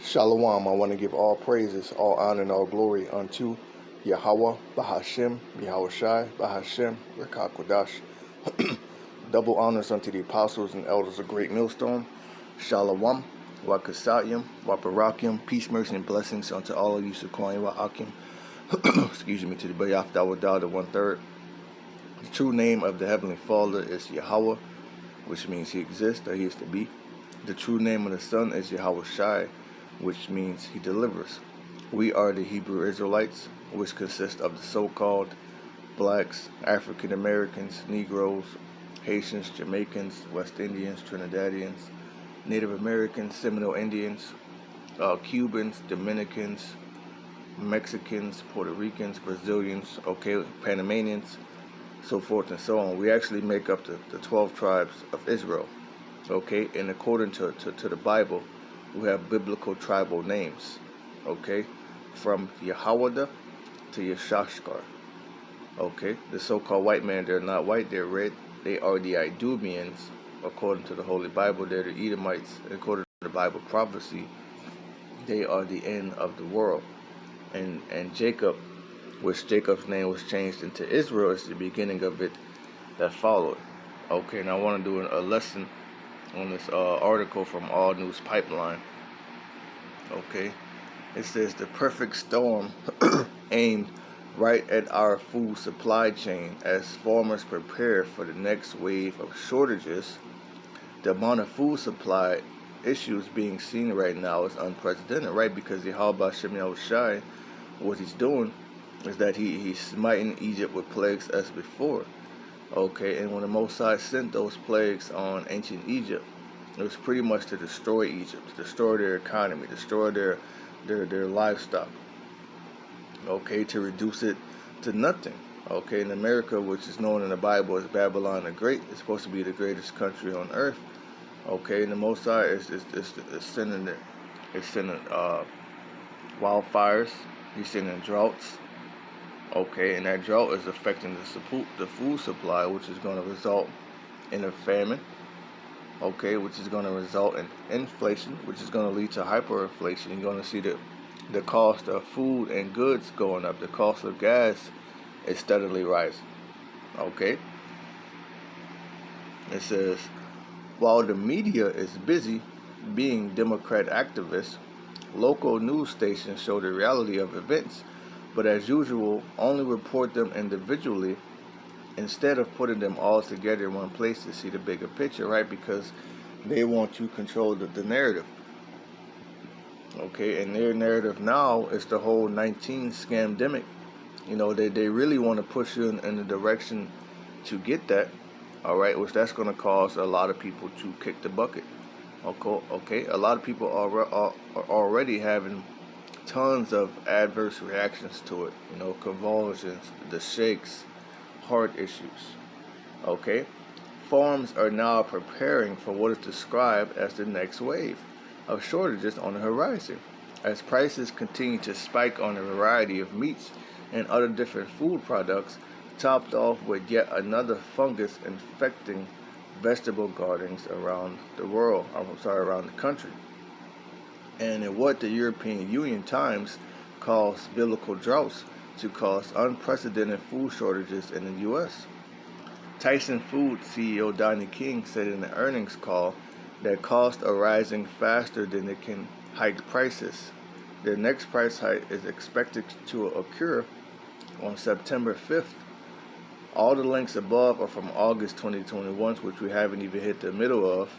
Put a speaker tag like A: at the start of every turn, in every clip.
A: Shalawam, I want to give all praises, all honor, and all glory unto YAHAWAH BAHASHAM, YAHAWASHI BAHASHAM, QADASH. Double honors unto the apostles and elders of Great Millstone. Shalawam, CHASAADYAM, Barakyam, peace, mercy, and blessings unto all of you, Barakyam. Excuse me, to the BAYATH, DAWADA, the 1/3. The true name of the Heavenly Father is Yahweh, which means He exists, or He is to be. The true name of the Son is YAHAWASHI, which means He delivers. We are the Hebrew Israelites, which consist of the so-called blacks, African Americans, Negroes, Haitians, Jamaicans, West Indians, Trinidadians, Native Americans, Seminole Indians, Cubans, Dominicans, Mexicans, Puerto Ricans, Brazilians, Panamanians, so forth and so on. We actually make up the 12 tribes of Israel, and according to the Bible, we have biblical tribal names, from YAHAWADAH to Yashashkar. The so-called white man, they're not white, they're red. They are the Idumeans, according to the Holy Bible. They're the Edomites, according to the Bible prophecy. They are the end of the world. And Jacob, which Jacob's name was changed into Israel, is the beginning of it that followed. And I want to do a lesson on this article from All News Pipeline. It says the perfect storm aimed right at our food supply chain as farmers prepare for the next wave of shortages. The amount of food supply issues being seen right now is unprecedented, right? Because YAHAWAH BAHASHAM, what he's doing is that he's smiting Egypt with plagues as before. And when the Most High sent those plagues on ancient Egypt, it was pretty much to destroy Egypt, to destroy their economy, destroy their livestock, to reduce it to nothing. In America, which is known in the Bible as Babylon the Great, is supposed to be the greatest country on earth. And the Most High is sending wildfires. He's sending droughts. And that drought is affecting the food supply, which is going to result in a famine. Which is going to result in inflation, which is going to lead to hyperinflation. You're going to see the cost of food and goods going up. The cost of gas is steadily rising. It says, while the media is busy being Democrat activists, local news stations show the reality of events, but as usual, only report them individually instead of putting them all together in one place to see the bigger picture, right? Because they want to control the narrative. And their narrative now is the whole 19 scamdemic. They really want to push you in the direction to get that, which that's going to cause a lot of people to kick the bucket. A lot of people are already having tons of adverse reactions to it, convulsions, the shakes, heart issues. Farms are now preparing for what is described as the next wave of shortages on the horizon, as prices continue to spike on a variety of meats and other different food products, topped off with yet another fungus infecting vegetable gardens around the world, around the country. And in what the European Union Times calls biblical droughts to cause unprecedented food shortages in the U.S. Tyson Foods CEO Donnie King said in the earnings call that costs are rising faster than they can hike prices. Their next price hike is expected to occur on September 5th. All the links above are from August 2021, which we haven't even hit the middle of.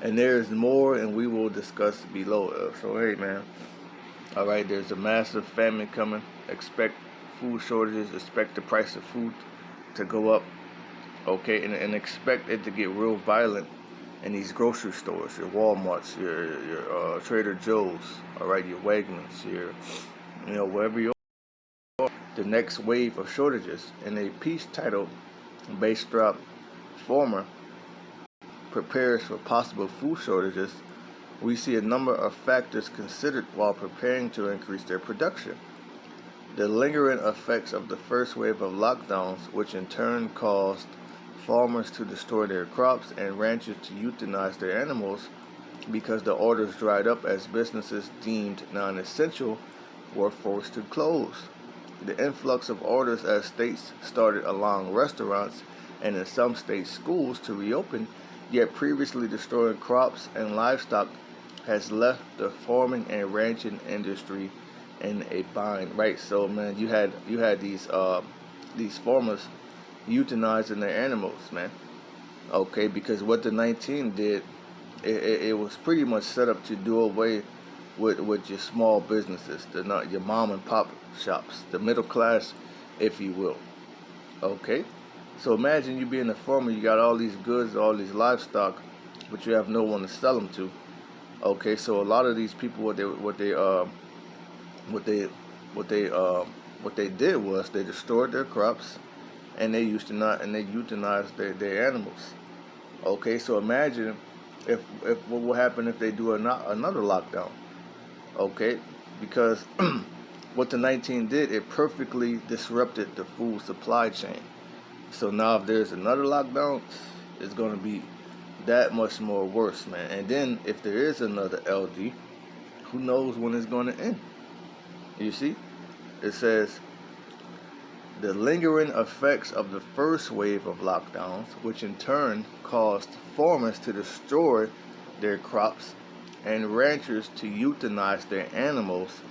A: And there's more, and we will discuss below. So, hey, man. There's a massive famine coming. Expect food shortages. Expect the price of food to go up. And expect it to get real violent in these grocery stores, your Walmarts, your Trader Joe's, your Wegmans, wherever you are. The next wave of shortages. In a piece titled "Base Drop Farmer Prepares for Possible Food Shortages," we see a number of factors considered while preparing to increase their production. The lingering effects of the first wave of lockdowns, which in turn caused farmers to destroy their crops and ranchers to euthanize their animals, because the orders dried up as businesses deemed non-essential were forced to close. The influx of orders as states started allowing restaurants and in some states schools to reopen, yet previously destroying crops and livestock, has left the farming and ranching industry in a bind. Right, so man, you had these farmers euthanizing their animals, man. Okay, because what the 19 did, it was pretty much set up to do away with your small businesses, your mom and pop shops, the middle class, if you will. Okay, so imagine you being a farmer, you got all these goods, all these livestock, but you have no one to sell them to. Okay, so a lot of these people, what they did was they destroyed their crops, and they euthanized their animals. Okay, so imagine if what will happen if they do another lockdown. Okay, because what the 19 did, it perfectly disrupted the food supply chain. So now if there's another lockdown, it's going to be that much more worse, man. And then if there is another LD, who knows when it's going to end? You see, it says the lingering effects of the first wave of lockdowns, which in turn caused farmers to destroy their crops and ranchers to euthanize their animals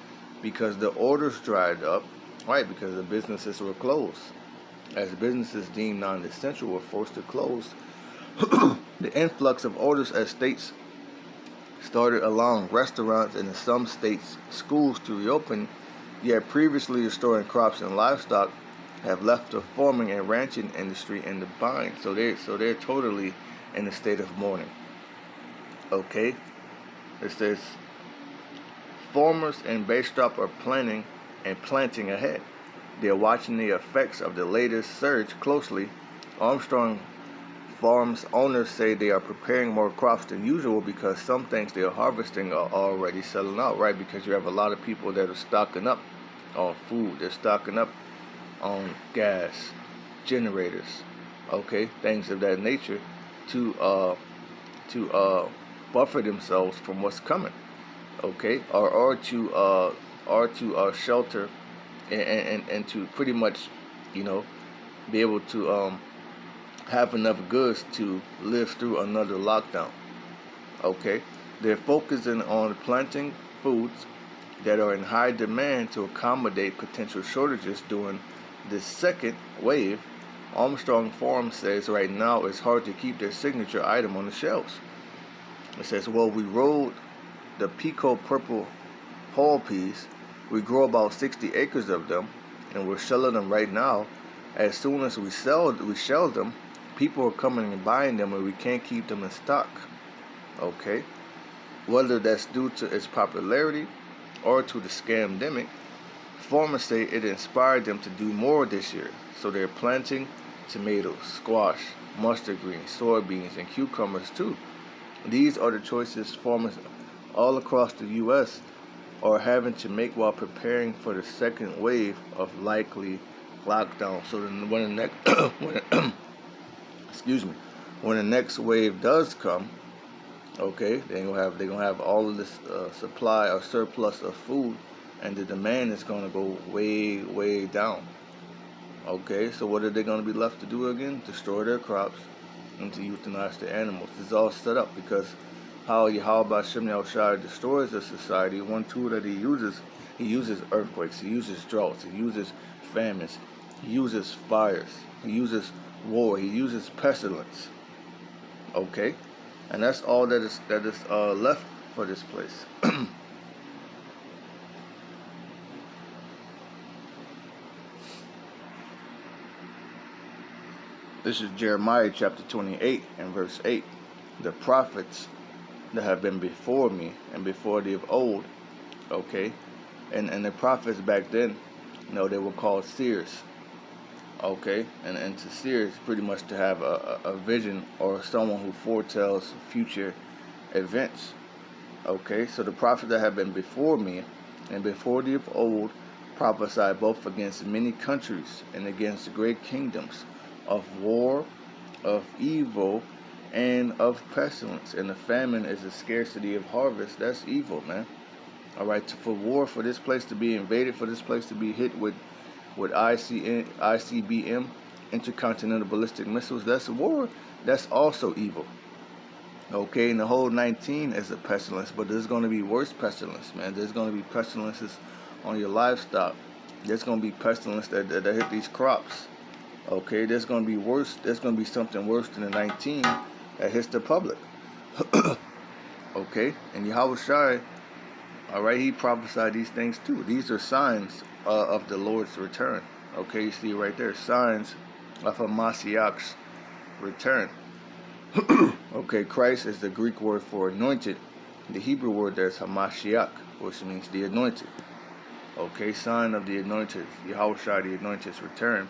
A: because the orders dried up, right? Because the businesses were closed. As businesses deemed non-essential were forced to close, the influx of orders as states started allowing restaurants and in some states schools to reopen, yet previously destroying crops and livestock, have left the farming and ranching industry in the bind. So they're totally in a state of mourning. Okay, it says farmers in Bastrop are planning ahead. They're watching the effects of the latest surge closely. Armstrong Farms owners say they are preparing more crops than usual because some things they are harvesting are already selling out, right? Because you have a lot of people that are stocking up on food. They're stocking up on gas, generators, okay, things of that nature to buffer themselves from what's coming, okay, or to shelter and to pretty much, be able to have enough goods to live through another lockdown. Okay, they're focusing on planting foods that are in high demand to accommodate potential shortages during this second wave. Armstrong Farms says right now it's hard to keep their signature item on the shelves. It says, well, we rolled the Pico Purple Hall peas. We grow about 60 acres of them, and we're selling them right now. As soon as we shell them, people are coming and buying them, and we can't keep them in stock. Okay, whether that's due to its popularity or to the scamdemic, farmers say it inspired them to do more this year. So they're planting tomatoes, squash, mustard greens, soybeans, and cucumbers too. These are the choices farmers all across the U.S. are having to make while preparing for the second wave of likely lockdown. So when the next when the next wave does come, okay, they're gonna have all of this supply or surplus of food, and the demand is gonna go way down. Okay, so what are they gonna be left to do again? Destroy their crops and to euthanize their animals. This is all set up because how YAHAWAH BAHASHAM destroys a society. One tool that he uses earthquakes, he uses droughts, he uses famines, he uses fires, he uses war, he uses pestilence. Okay, and that's all that is left for this place. This is Jeremiah chapter 28 and verse 8. The prophets that have been before me and before thee of old, okay, and the prophets back then, they were called seers. Okay, and to seers pretty much to have a vision or someone who foretells future events. Okay, so the prophets that have been before me and before thee of old prophesied both against many countries and against great kingdoms, of war, of evil, and of pestilence. And the famine is a scarcity of harvest. That's evil, man. All right, for war, for this place to be invaded, for this place to be hit with ICBM, intercontinental ballistic missiles, that's war. That's also evil. Okay, and the whole 19 is a pestilence, but there's going to be worse pestilence, man. There's going to be pestilences on your livestock. There's going to be pestilence that hit these crops. Okay, there's going to be worse. There's going to be something worse than the 19 that hits the public. Okay, and YAHAWASHI, all right, he prophesied these things too. These are signs of the Lord's return. Okay, you see right there, signs of a Mashiach's return. Okay, Christ is the Greek word for anointed. The Hebrew word there is Hamashiach, which means the anointed. Okay, sign of the anointed, YAHAWASHI, the anointed's return.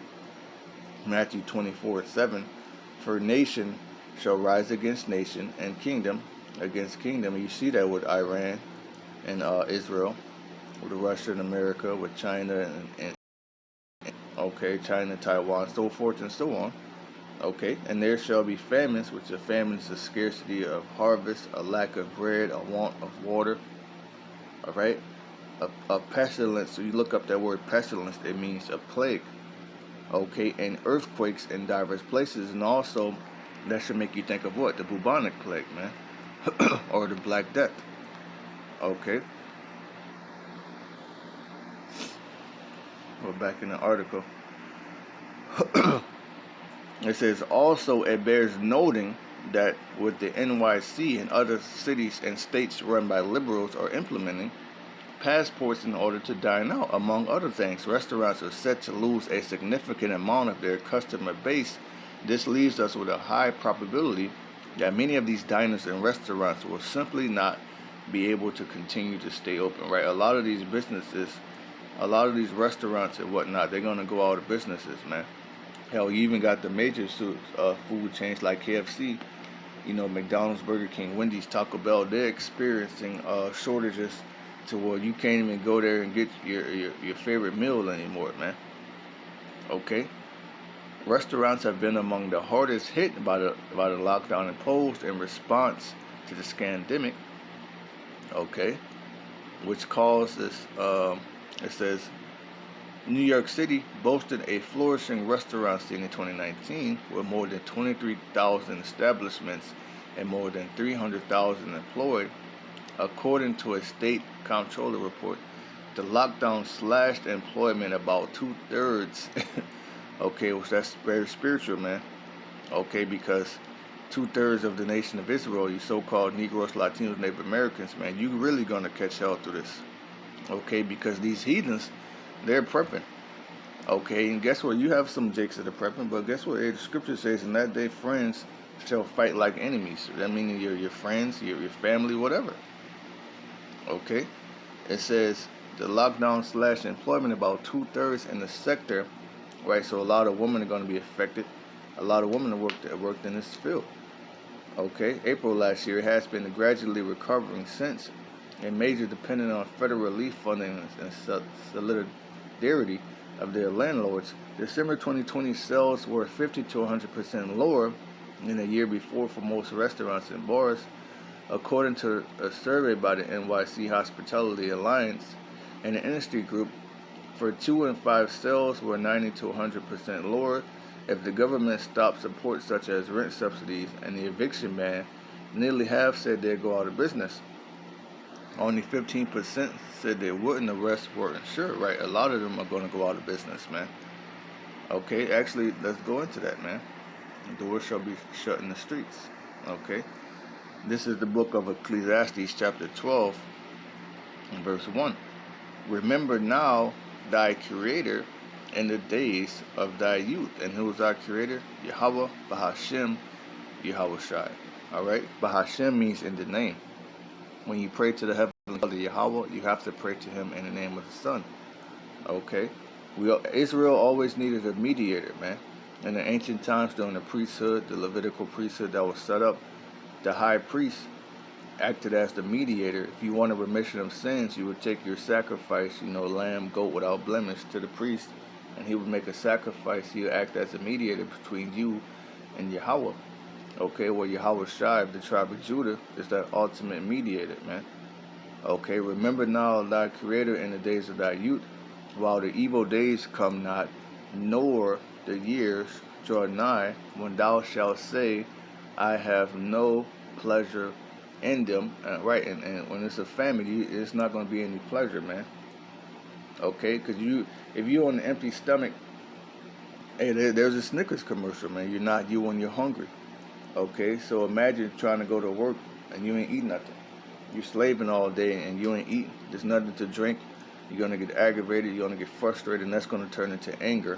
A: Matthew 24:7. For nation shall rise against nation, and kingdom against kingdom. And you see that with Iran and Israel, with Russia and America, with China and okay, China, Taiwan, so forth and so on. Okay, and there shall be famines, which a famine is a scarcity of harvest, a lack of bread, a want of water. All right, a pestilence. So you look up that word pestilence, it means a plague. Okay, and earthquakes in diverse places, and also that should make you think of what? The bubonic plague, man, or the Black Death. Okay, we're back in the article. It says, also it bears noting that with the NYC and other cities and states run by liberals are implementing passports in order to dine out. Among other things, restaurants are set to lose a significant amount of their customer base. This leaves us with a high probability that many of these diners and restaurants will simply not be able to continue to stay open, right? A lot of these businesses, a lot of these restaurants and whatnot, they're going to go out of businesses, man. Hell, you even got the major food chains like KFC, you know, McDonald's, Burger King, Wendy's, Taco Bell. They're experiencing shortages to where you can't even go there and get your favorite meal anymore, man. Okay, restaurants have been among the hardest hit by the lockdown imposed in response to the scandemic. Okay, which causes it says New York City boasted a flourishing restaurant scene in 2019 with more than 23,000 establishments and more than 300,000 employed. According to a state comptroller report, the lockdown slashed employment about 2/3. Okay, which that's very spiritual, man. Okay, because 2/3 of the nation of Israel, you so-called Negroes, Latinos, Native Americans, man, you really gonna catch hell through this. Okay, because these heathens, they're prepping. Okay, and guess what? You have some jakes that are prepping, but guess what? The scripture says, in that day, friends shall fight like enemies. That meaning your friends, your family, whatever. Okay, it says the lockdown slashed employment about 2/3 in the sector, right? So a lot of women are going to be affected. A lot of women have worked in this field. Okay, April last year, it has been gradually recovering since, and major dependent on federal relief funding and solidarity of their landlords. December 2020 sales were 50 to 100% lower than the year before for most restaurants and bars, according to a survey by the NYC Hospitality Alliance and the industry group. For 2 and 5 sales were 90 to 100% lower. If the government stopped support such as rent subsidies and the eviction ban, nearly half said they'd go out of business. Only 15% said they wouldn't. The rest weren't sure, right? A lot of them are going to go out of business, man. Okay, actually, let's go into that, man. The doors shall be shut in the streets. Okay, this is the book of Ecclesiastes, chapter 12, and verse 1. Remember now thy Creator in the days of thy youth. And who is our Creator? YAHAWAH BAHASHAM, YAHAWASHI. All right, Bahashem means in the name. When you pray to the Heavenly Father, Yahweh, you have to pray to Him in the name of the Son. Okay, Israel always needed a mediator, man. In the ancient times, during the priesthood, the Levitical priesthood that was set up, the high priest acted as the mediator. If you want a remission of sins, you would take your sacrifice, lamb, goat without blemish, to the priest, and he would make a sacrifice. He would act as a mediator between you and Yahweh. Okay, well, YAHAWASHI of the tribe of Judah is that ultimate mediator, man. Okay, remember now thy Creator in the days of thy youth, while the evil days come not, nor the years draw nigh, when thou shalt say, I have no pleasure in them. Right, and when it's a family, it's not going to be any pleasure, man. Okay, because if you're on an empty stomach, hey, there's a Snickers commercial, man. You're not you when you're hungry. Okay, so imagine trying to go to work and you ain't eat nothing. You're slaving all day and you ain't eating. There's nothing to drink. You're going to get aggravated. You're going to get frustrated, and that's going to turn into anger.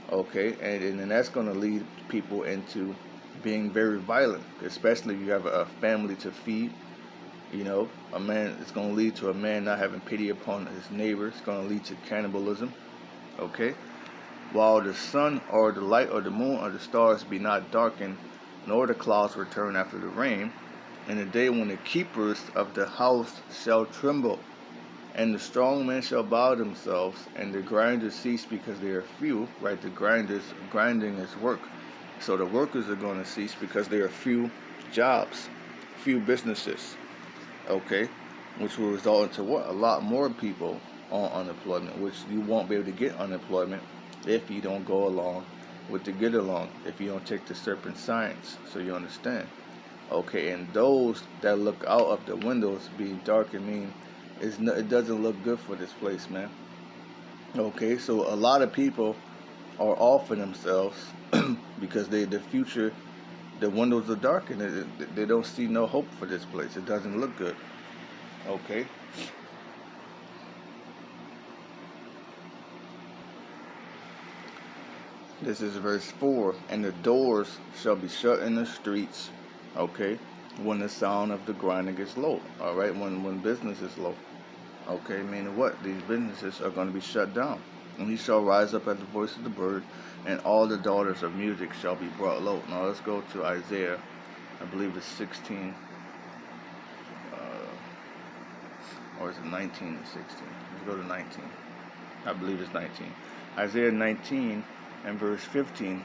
A: Okay, and then that's going to lead people into being very violent, especially if you have a family to feed. You know, a man, it's going to lead to a man not having pity upon his neighbor. It's going to lead to cannibalism. Okay, while the sun or the light or the moon or the stars be not darkened, nor the clouds return after the rain, in the day when the keepers of the house shall tremble, and the strong men shall bow themselves, and the grinders cease because they are few. Right, the grinding is work. So the workers are going to cease because there are few jobs, few businesses. Okay, which will result into what? A lot more people on unemployment, which you won't be able to get unemployment if you don't go along with the get along, if you don't take the serpent science. So you understand. Okay, and those that look out of the windows being dark and mean, it doesn't look good for this place, man. Okay, so a lot of people are offing themselves because the future, the windows are dark and they don't see no hope for this place. It doesn't look good. Okay. This is verse 4. And the doors shall be shut in the streets. Okay. When the sound of the grinding is low. All right. When business is low. Okay. Meaning what? These businesses are going to be shut down. And he shall rise up at the voice of the bird, and all the daughters of music shall be brought low. Now let's go to Isaiah, I believe it's 16, or is it 19 and 16? Let's go to 19. I believe it's 19. Isaiah 19 and verse 15,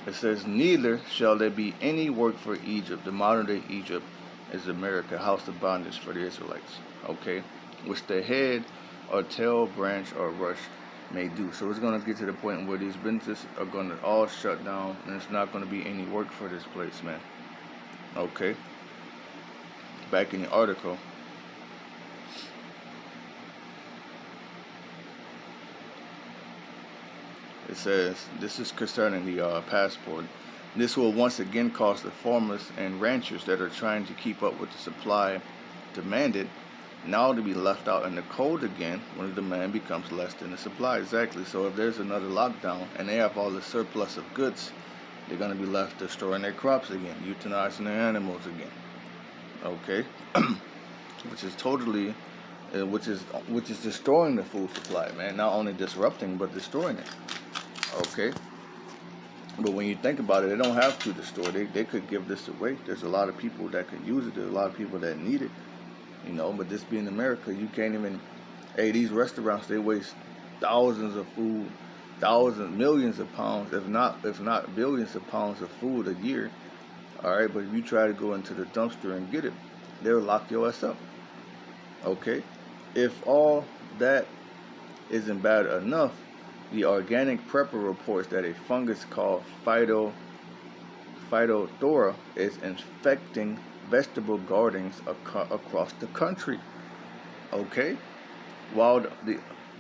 A: it says, neither shall there be any work for Egypt. The modern day Egypt is America, house of bondage for the Israelites. Okay, which the head or tail, branch or rush may do. So it's going to get to the point where these businesses are going to all shut down, and it's not going to be any work for this place, man. Okay, back in the article, it says, this is concerning the passport. This will once again cause the farmers and ranchers that are trying to keep up with the supply demanded now to be left out in the cold again when the demand becomes less than the supply. Exactly. So if there's another lockdown and they have all the surplus of goods, they're going to be left destroying their crops again, euthanizing their animals again. Okay, which is totally, which is destroying the food supply, man. Not only disrupting but destroying it. Okay. But when you think about it, they don't have to destroy. They could give this away. There's a lot of people that could use it. There's a lot of people that need it. You know, but this being America, you can't even, hey, these restaurants, they waste thousands of food, millions of pounds, if not billions of pounds of food a year. All right, but if you try to go into the dumpster and get it, they'll lock your ass up. Okay, if all that isn't bad enough, the organic prepper reports that a fungus called Phytophthora is infecting vegetable gardens across the country. Okay, while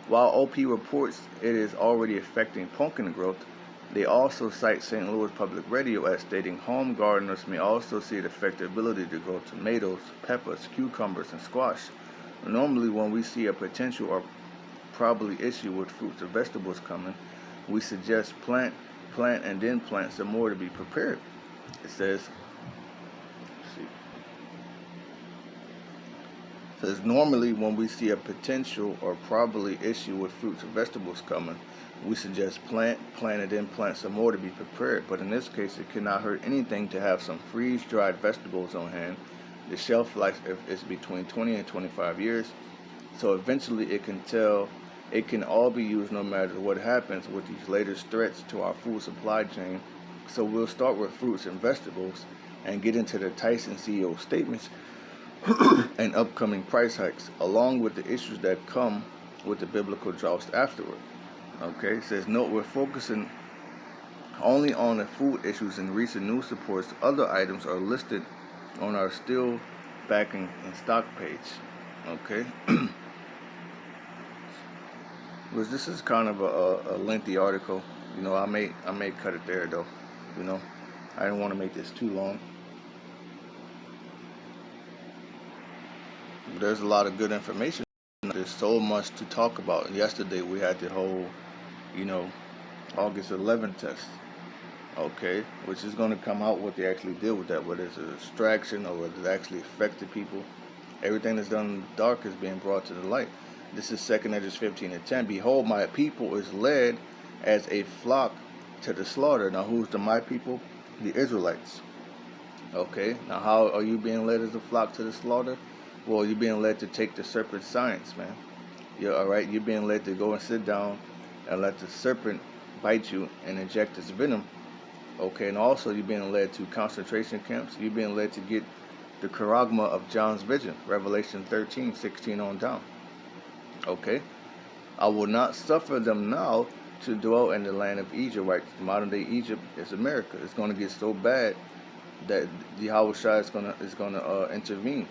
A: OP reports it is already affecting pumpkin growth, they also cite St. Louis Public Radio as stating home gardeners may also see it affect the ability to grow tomatoes, peppers, cucumbers, and squash. Normally, when we see a potential or probably issue with fruits or vegetables coming, we suggest plant, and then plant some more to be prepared. It says, normally when we see a potential or probably issue with fruits or vegetables coming, we suggest plant, and then plant some more to be prepared. But in this case, it cannot hurt anything to have some freeze-dried vegetables on hand. The shelf life is between 20 and 25 years, so eventually it can all be used no matter what happens with these latest threats to our food supply chain. So we'll start with fruits and vegetables, and get into the Tyson CEO statements and upcoming price hikes, along with the issues that come with the biblical droughts afterward. Okay, it says, note we're focusing only on the food issues in recent news reports. Other items are listed on our still backing and stock page. Okay. Which this is kind of a lengthy article. You know, I may cut it there though. You know, I didn't want to make this too long. But there's a lot of good information. There's so much to talk about. Yesterday we had the whole, you know, August 11th test. Okay, which is going to come out what they actually did with that, whether it's a distraction or whether it actually affected people. Everything that's done in the dark is being brought to the light. This is 2 Esdras 15:10. Behold, my people is led as a flock to the slaughter. Now, who's the my people? The Israelites. Okay, now how are you being led as a flock to the slaughter? Well, you're being led to take the serpent's science, man. You're all right. You're being led to go and sit down and let the serpent bite you and inject its venom. Okay, and also you're being led to concentration camps. You're being led to get the charagma of John's vision, Revelation 13:16 on down. Okay, I will not suffer them now to dwell in the land of Egypt. Right, modern day Egypt is America. It's going to get so bad that YAHAWASHI is gonna intervene.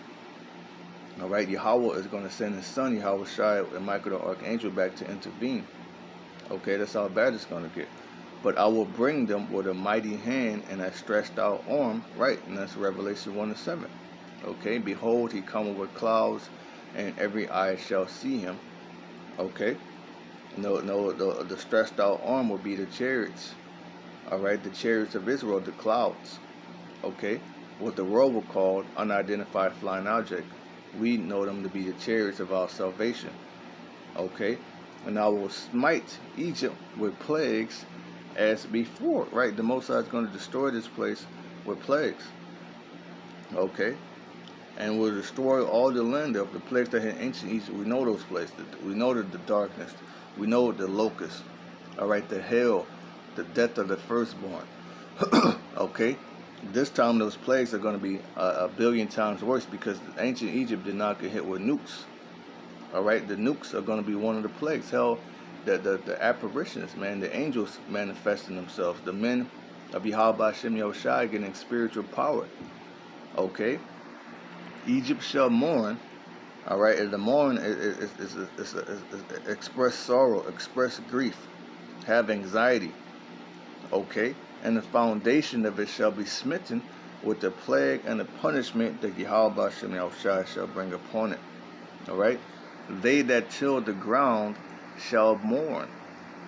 A: All right, Yahweh is going to send his son YAHAWASHI and Michael the archangel back to intervene. Okay, that's how bad it's going to get. But I will bring them with a mighty hand and a stretched out arm. Right, and that's Revelation 1:7. Okay, behold, he cometh with clouds, and every eye shall see him. Okay, the stretched out arm will be the chariots. All right, the chariots of Israel, the clouds. Okay, what the world will call unidentified flying object. We know them to be the chariots of our salvation. Okay, and I will smite Egypt with plagues as before. Right, the Most High is going to destroy this place with plagues. Okay, and will destroy all the land of the plagues that had ancient Egypt. We know those places. We know the darkness. We know the locust. All right, the hail, the death of the firstborn. Okay, this time those plagues are going to be a billion times worse because ancient Egypt did not get hit with nukes. All right, the nukes are going to be one of the plagues. Hell, the apparitions, man, the angels manifesting themselves, the men of YAHAWAH BAHASHAM getting spiritual power. Okay, Egypt shall mourn. All right, and the mourn is express sorrow, express grief, have anxiety. Okay, and the foundation of it shall be smitten with the plague and the punishment that YAHAWAH BAHASHAM shall bring upon it. All right, they that till the ground shall mourn.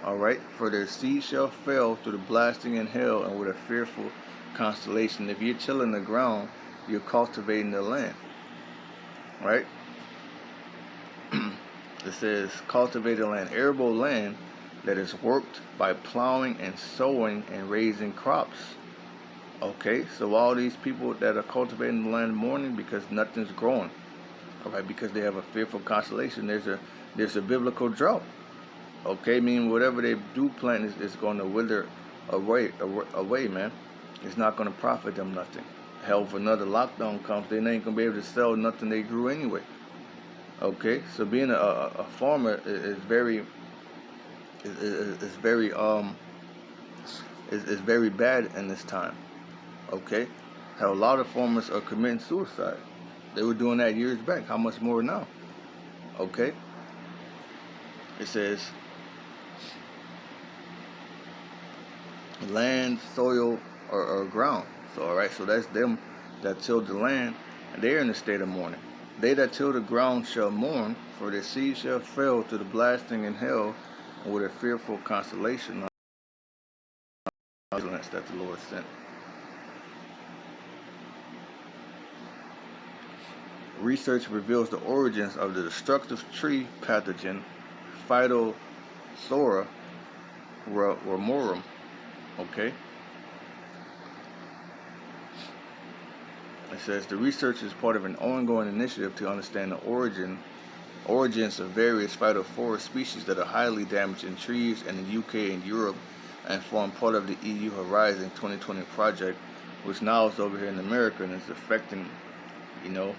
A: All right, for their seed shall fail through the blasting in hell and with a fearful constellation. If you're tilling the ground, you're cultivating the land. Right? It says cultivated land, arable land that is worked by plowing and sowing and raising crops. Okay, so all these people that are cultivating the land mourning because nothing's growing. All right, because they have a fearful constellation. There's a biblical drought. Okay, meaning whatever they do plant is going to wither away, man. It's not going to profit them nothing. Hell, if another lockdown comes, they ain't going to be able to sell nothing they grew anyway. Okay, so being a farmer is very bad in this time. Okay, how a lot of farmers are committing suicide. They were doing that years back. How much more now? Okay, it says land, soil, or ground. So all right, so that's them that tilled the land, and they're in a state of mourning. They that till the ground shall mourn, for their seed shall fail to the blasting in hell, and with a fearful constellation that the Lord sent. Research reveals the origins of the destructive tree pathogen Phytophthora ramorum. Okay. It says the research is part of an ongoing initiative to understand the origins of various phytophthora species that are highly damaging trees in the UK and Europe, and form part of the EU Horizon 2020 project which now is over here in America, and it's affecting, you know,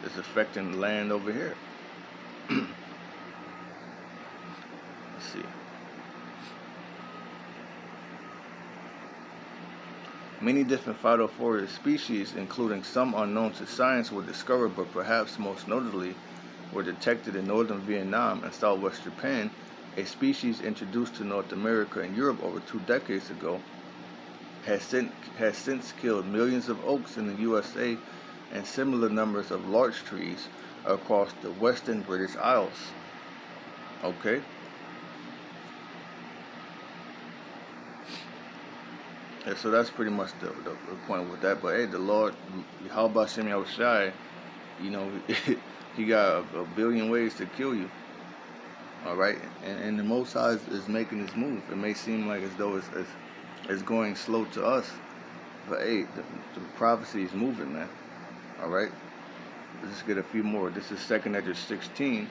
A: it's affecting the land over here. Let's see. Many different phytophthora species, including some unknown to science, were discovered, but perhaps most notably were detected in northern Vietnam and southwest Japan. A species introduced to North America and Europe over 2 decades ago has since killed millions of oaks in the USA and similar numbers of larch trees across the western British Isles. Okay. Yeah, so that's pretty much the point with that. But hey, the Lord, YAHAWAH BAHASHAM, you know, he got a billion ways to kill you. All right, and the Most High is making this move. It may seem like as though it's going slow to us, but hey, the prophecy is moving, man. All right, let's get a few more. This is 2 Esdras 16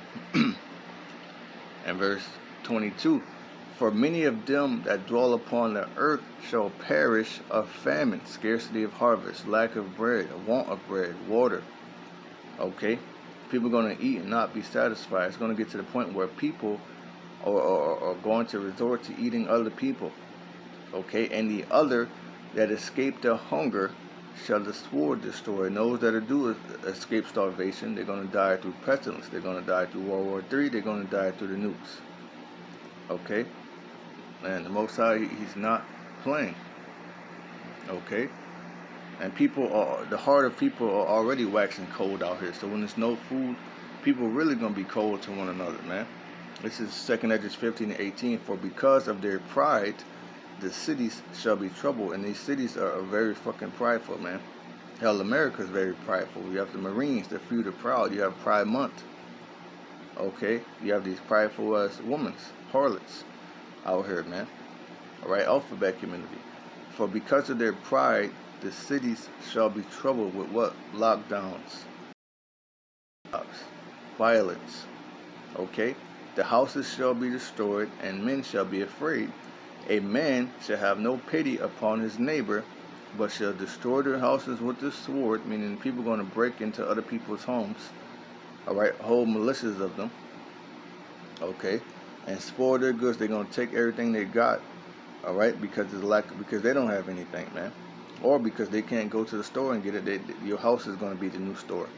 A: and verse 22. For many of them that dwell upon the earth shall perish of famine, scarcity of harvest, lack of bread, want of bread, water. Okay, people are going to eat and not be satisfied. It's going to get to the point where people are going to resort to eating other people. Okay, and the other that escape their hunger shall the sword destroy. And those that do escape starvation, they're going to die through pestilence. They're going to die through World War III. They're going to die through the nukes. Okay, and the Most High, he's not playing. Okay, and the heart of people are already waxing cold out here. So when there's no food, people really gonna be cold to one another, man. This is 2 Esdras 15 and 18. For because of their pride, the cities shall be troubled, and these cities are very fucking prideful, man. Hell, America is very prideful. You have the Marines, the few, the proud. You have Pride Month. Okay, you have these prideful women, harlots, out here, man. All right, alphabet community. For because of their pride, the cities shall be troubled with what? Lockdowns, violence. Okay, the houses shall be destroyed, and men shall be afraid. A man shall have no pity upon his neighbor, but shall destroy their houses with the sword, meaning people are going to break into other people's homes. All right, whole militias of them. Okay, and spoil their goods. They're going to take everything they got. All right, because they don't have anything, man, or because they can't go to the store and get it. Your house is going to be the new store.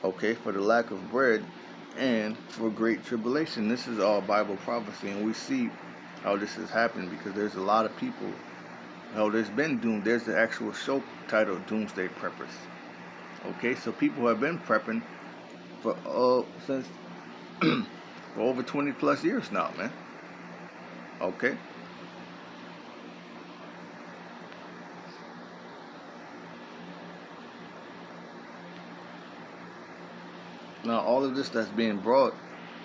A: Okay, for the lack of bread and for great tribulation. This is all Bible prophecy, and we see how this is happening because there's a lot of people. Hell, there's been doom. There's the actual show titled Doomsday Preppers. Okay, so people have been prepping for since for over 20 plus years now, man. Okay. Now all of this that's being brought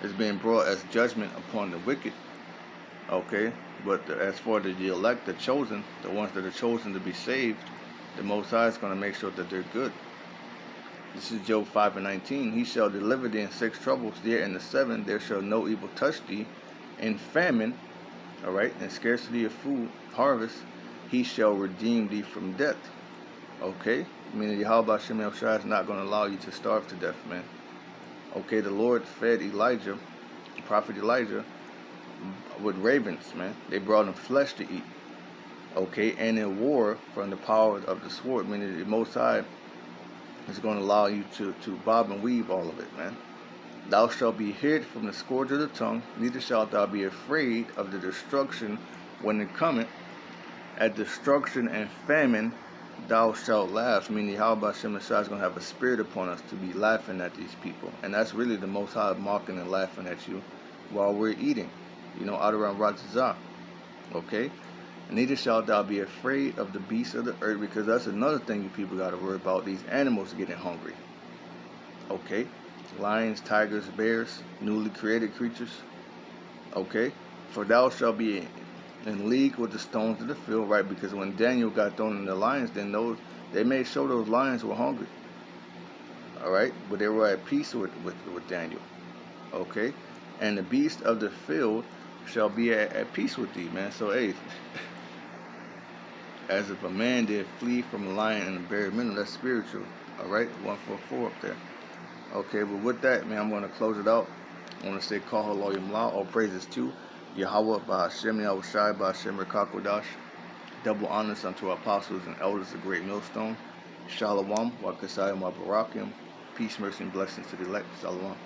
A: is being brought as judgment upon the wicked. Okay, but as for the elect, the chosen, the ones that are chosen to be saved, the Most High is going to make sure that they're good. This is Job 5 and 19. He shall deliver thee in 6 troubles, yet in the 7 there shall no evil touch thee. In famine, all right, in scarcity of food, harvest, he shall redeem thee from death. Okay, meaning YAHAWAH BAHASHAM is not going to allow you to starve to death, man. Okay, the Lord fed Elijah, Prophet Elijah, with ravens, man. They brought him flesh to eat. Okay, and in war from the power of the sword, meaning the Most High is going to allow you to bob and weave all of it, man. Thou shalt be hid from the scourge of the tongue, neither shalt thou be afraid of the destruction when it cometh. At destruction and famine thou shalt laugh, meaning YAHAWAH BAHASHAM is going to have a spirit upon us to be laughing at these people. And that's really the Most High mocking and laughing at you while we're eating, you know, out around RAWCHAA. Okay? Neither shalt thou be afraid of the beasts of the earth, because that's another thing you people got to worry about, these animals getting hungry. Okay? Lions, tigers, bears, newly created creatures. Okay? For thou shalt be in league with the stones of the field, right? Because when Daniel got thrown in the lions, then they made sure those lions were hungry. All right? But they were at peace with Daniel. Okay? And the beast of the field shall be at peace with thee, man. So, hey, As if a man did flee from a lion and a bear minimum. That's spiritual. Alright, 144 up there. Okay, but with that, man, I'm going to close it out. I want to say, call halalyam, all praises to YAHAWAH BAHASHAM, YAHAWASHI, BAHASHAM, QADASH. Double honors unto our apostles and elders of Great Millstone. SHALAWAAM, Barakyam. Peace, mercy, and blessings to the elect. Shalom.